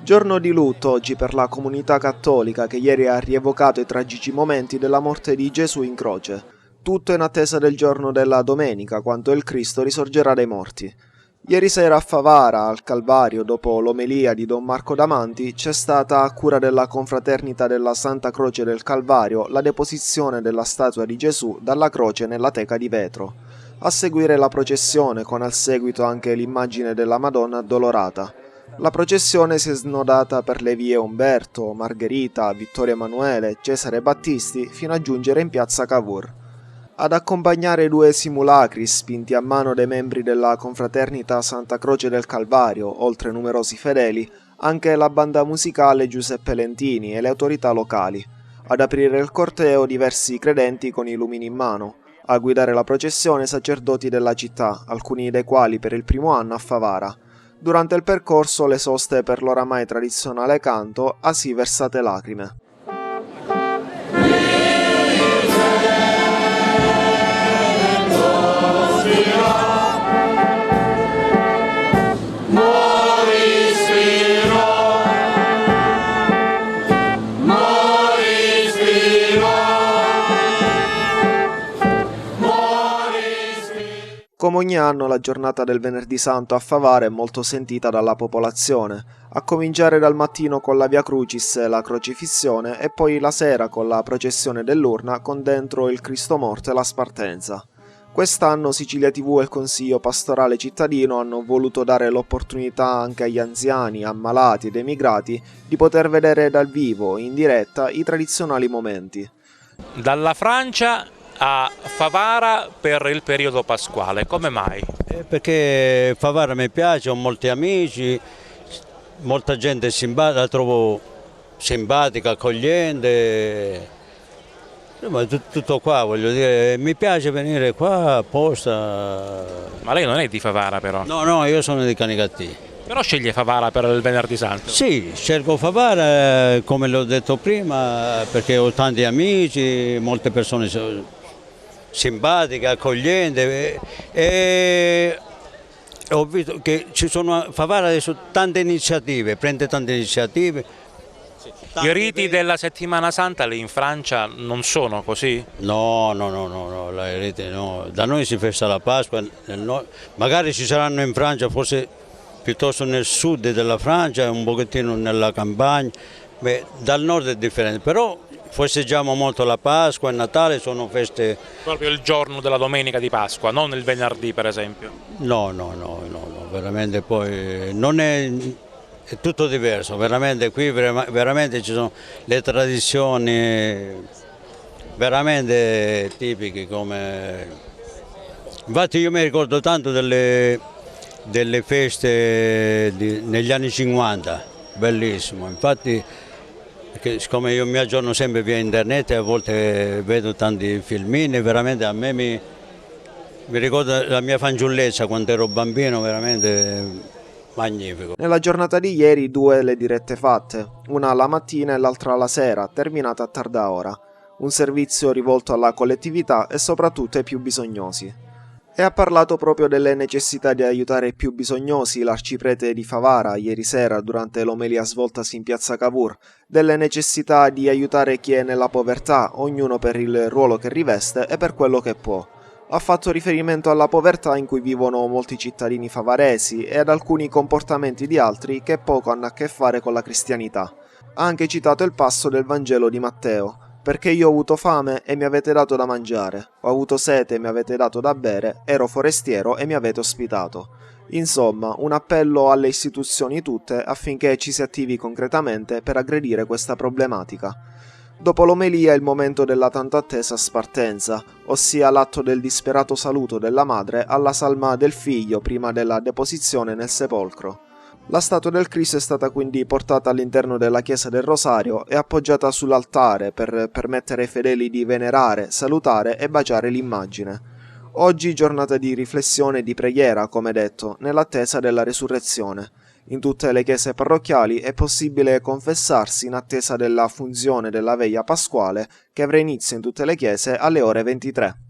Giorno di lutto oggi per la comunità cattolica che ieri ha rievocato i tragici momenti della morte di Gesù in croce. Tutto in attesa del giorno della domenica, quando il Cristo risorgerà dai morti. Ieri sera a Favara, al Calvario, dopo l'omelia di Don Marco Damanti, c'è stata, a cura della confraternita della Santa Croce del Calvario, la deposizione della statua di Gesù dalla croce nella teca di vetro. A seguire la processione, con al seguito anche l'immagine della Madonna addolorata. La processione si è snodata per le vie Umberto, Margherita, Vittorio Emanuele, Cesare Battisti, fino a giungere in piazza Cavour. Ad accompagnare i due simulacri spinti a mano dai membri della confraternita Santa Croce del Calvario, oltre numerosi fedeli, anche la banda musicale Giuseppe Lentini e le autorità locali. Ad aprire il corteo diversi credenti con i lumini in mano. A guidare la processione sacerdoti della città, alcuni dei quali per il primo anno a Favara. Durante il percorso le soste per l'oramai tradizionale canto "A sì versate lacrime". Come ogni anno, la giornata del Venerdì Santo a Favara è molto sentita dalla popolazione, a cominciare dal mattino con la Via Crucis e la Crocifissione e poi la sera con la processione dell'urna con dentro il Cristo morto e la Spartenza. Quest'anno Sicilia TV e il Consiglio Pastorale Cittadino hanno voluto dare l'opportunità anche agli anziani, ammalati ed emigrati di poter vedere dal vivo, in diretta, i tradizionali momenti. Dalla Francia a Favara per il periodo pasquale, come mai? Perché Favara mi piace, ho molti amici, molta gente simpatica, la trovo simpatica, accogliente, insomma tutto qua, voglio dire, mi piace venire qua apposta. Ma lei non è di Favara però? No, io sono di Canicattì. Però sceglie Favara per il Venerdì Santo? Sì, scelgo Favara, come l'ho detto prima, perché ho tanti amici, molte persone simpatiche, accoglienti e ho visto che ci sono a Favara adesso tante iniziative, prende tante iniziative. Sì. I riti della settimana santa lì in Francia non sono così? No, i riti no. Da noi si festa la Pasqua, magari ci saranno in Francia, forse piuttosto nel sud della Francia, un pochettino nella campagna, dal nord è differente, però festeggiamo molto la Pasqua e il Natale, sono feste. Proprio il giorno della domenica di Pasqua, non il venerdì per esempio? No, veramente poi non è tutto diverso, veramente qui veramente ci sono le tradizioni veramente tipiche infatti io mi ricordo tanto delle feste negli anni 50, bellissimo, infatti. Perché siccome io mi aggiorno sempre via internet e a volte vedo tanti filmini, veramente a me mi ricorda la mia fanciullezza quando ero bambino, veramente magnifico. Nella giornata di ieri due le dirette fatte, una alla mattina e l'altra alla sera, terminata a tarda ora. Un servizio rivolto alla collettività e soprattutto ai più bisognosi. E ha parlato proprio delle necessità di aiutare i più bisognosi l'arciprete di Favara ieri sera durante l'omelia svoltasi in piazza Cavour, delle necessità di aiutare chi è nella povertà, ognuno per il ruolo che riveste e per quello che può. Ha fatto riferimento alla povertà in cui vivono molti cittadini favaresi e ad alcuni comportamenti di altri che poco hanno a che fare con la cristianità. Ha anche citato il passo del Vangelo di Matteo. Perché io ho avuto fame e mi avete dato da mangiare, ho avuto sete e mi avete dato da bere, ero forestiero e mi avete ospitato. Insomma, un appello alle istituzioni tutte affinché ci si attivi concretamente per aggredire questa problematica. Dopo l'omelia è il momento della tanto attesa Spartenza, ossia l'atto del disperato saluto della madre alla salma del figlio prima della deposizione nel sepolcro. La statua del Cristo è stata quindi portata all'interno della chiesa del Rosario e appoggiata sull'altare per permettere ai fedeli di venerare, salutare e baciare l'immagine. Oggi giornata di riflessione e di preghiera, come detto, nell'attesa della resurrezione. In tutte le chiese parrocchiali è possibile confessarsi in attesa della funzione della veglia pasquale che avrà inizio in tutte le chiese alle ore 23.